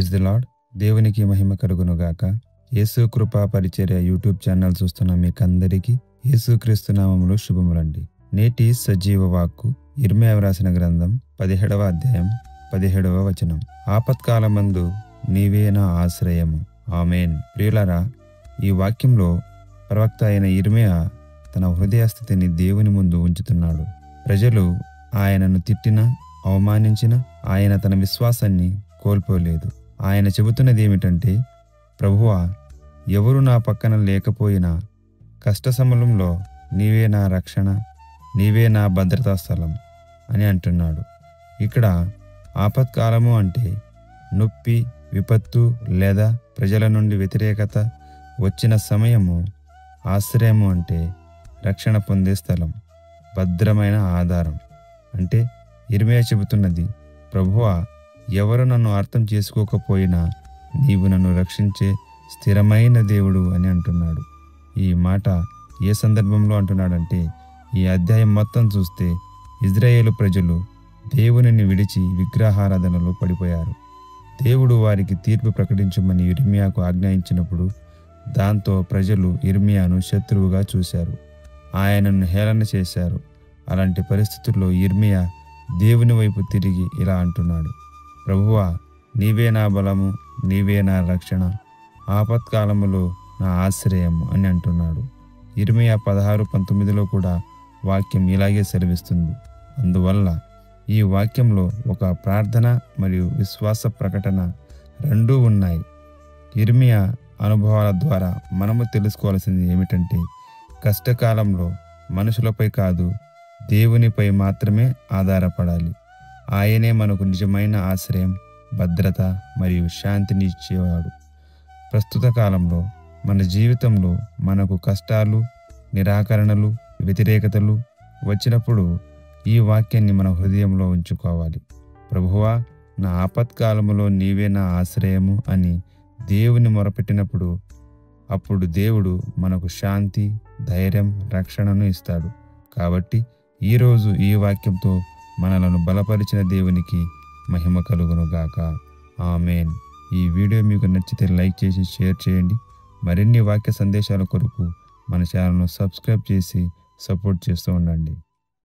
Praise the lord. దేవునికి మహిమ కలుగునుగాక. యేసు కృపా పరిచర్య యూట్యూబ్ ఛానల్ చూస్తున్న మీకందరికీ యేసుక్రీస్తు నామములో శుభములండి. నేటి సజీవ వాక్కు యిర్మీయా వ్రాసిన గ్రంథం 17వ అధ్యాయం 17వ వచనం. ఆపత్కాలమందు నీవే నా ఆశ్రయము. ఆమేన్. ప్రియులారా, ఈ వాక్యంలో ప్రవక్త అయిన యిర్మీయా తన హృదయ స్థితిని దేవుని ముందు ఉంచుతున్నాడు. ప్రజలు ఆయనను తిట్టినా అవమానించినా ఆయన తన విశ్వాసాన్ని కోల్పోలేదు. ఆయన చెబుతున్నది ఏమిటంటే, ప్రభువా, ఎవరు నా పక్కన లేకపోయినా కష్ట సమయంలో నీవే నా రక్షణ, నీవే నా భద్రతా స్థలం అని అంటున్నాడు. ఇక్కడ ఆపత్కాలము అంటే నొప్పి, విపత్తు లేదా ప్రజల నుండి వ్యతిరేకత వచ్చిన సమయము. ఆశ్రయము అంటే రక్షణ పొందే స్థలం, భద్రమైన ఆధారం. అంటే యిర్మీయా చెబుతున్నది, ప్రభువా, ఎవరు నన్ను అర్థం చేసుకోకపోయినా నీవు నన్ను రక్షించే స్థిరమైన దేవుడు అని అంటున్నాడు. ఈ మాట ఏ సందర్భంలో అంటున్నాడంటే, ఈ అధ్యాయం మొత్తం చూస్తే ఇజ్రాయేలు ప్రజలు దేవునిని విడిచి విగ్రహారాధనలో పడిపోయారు. దేవుడు వారికి తీర్పు ప్రకటించమని యిర్మీయాకు ఆజ్ఞాయించినప్పుడు దాంతో ప్రజలు యిర్మీయాను శత్రువుగా చూశారు, ఆయనను హేళన చేశారు. అలాంటి పరిస్థితుల్లో యిర్మీయా దేవుని వైపు తిరిగి ఇలా అంటున్నాడు, ప్రభువా, నీవే నా బలము, నీవే నా రక్షణ, ఆపత్కాలములో నా ఆశ్రయము అని అంటున్నాడు. యిర్మీయా 16:19లో కూడా వాక్యం ఇలాగే సెలవిస్తుంది. అందువల్ల ఈ వాక్యంలో ఒక ప్రార్థన మరియు విశ్వాస ప్రకటన రెండూ ఉన్నాయి. యిర్మీయా అనుభవాల ద్వారా మనము తెలుసుకోవాల్సింది ఏమిటంటే, కష్టకాలంలో మనుషులపై కాదు, దేవునిపై మాత్రమే ఆధారపడాలి. ఆయనే మనకు నిజమైన ఆశ్రయం, భద్రత మరియు శాంతిని ఇచ్చేవాడు. ప్రస్తుత కాలంలో మన జీవితంలో మనకు కష్టాలు, నిరాకరణలు, వ్యతిరేకతలు వచ్చినప్పుడు ఈ వాక్యాన్ని మన హృదయంలో ఉంచుకోవాలి. ప్రభువా, నా ఆపత్కాలములో నీవే నా ఆశ్రయము అని దేవుని మొరపెట్టినప్పుడు అప్పుడు దేవుడు మనకు శాంతి, ధైర్యం, రక్షణను ఇస్తాడు. కాబట్టి ఈరోజు ఈ వాక్యంతో మనలను బలపరిచిన దేవునికి మహిమ కలుగునుగాక. ఆమేన్. ఈ వీడియో మీకు నచ్చితే లైక్ చేసి షేర్ చేయండి. మరిన్ని వాక్య సందేశాల కొరకు మన ఛానల్ను సబ్స్క్రైబ్ చేసి సపోర్ట్ చేస్తూ ఉండండి.